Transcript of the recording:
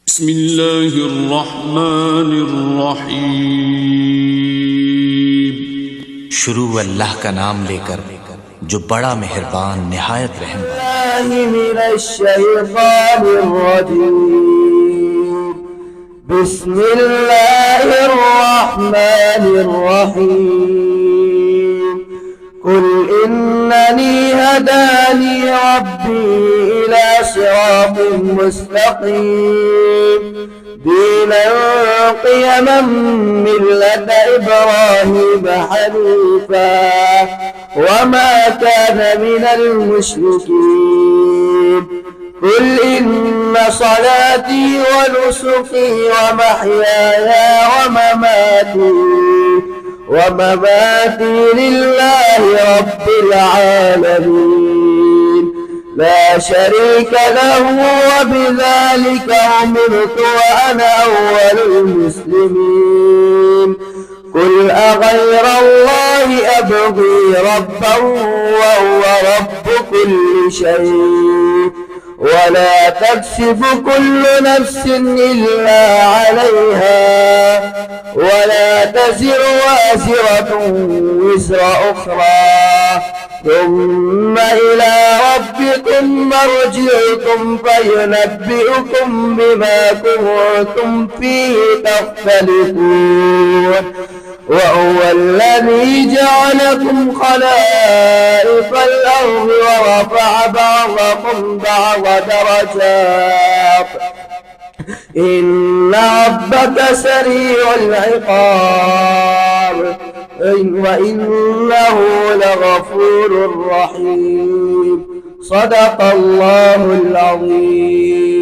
بسم الله الرحمن الرحیم۔ शुरू अल्लाह का नाम लेकर जो बड़ा मेहरबान निहायत रहम। من الشيطان الرجيم بسم الله الرحمن الرحيم قل إنني هداني ربي إلى صراط مستقيم دينا قيما ملة إبراهيم حنيفا وما كان من المشركين قل إن صلاتي ونسكي ومحياي ومماتي لله رب العالمين لا شريك له وبذلك أمرت وأنا أول المسلمين قل أغير الله أبغي ربا وهو رب كل شيء ولا تكسب كل نفس إلا عليها ولا تزر وازرة وزر أخرى ثم إلى ربكم مرجعكم فينبئكم بما كنتم فيه تختلفون وهو الذي جعلكم خلائف الأرض ورفع بعضكم بعض درجات إن ربك سريع العقاب وإنه لغفور رحيم صدق الله العظيم.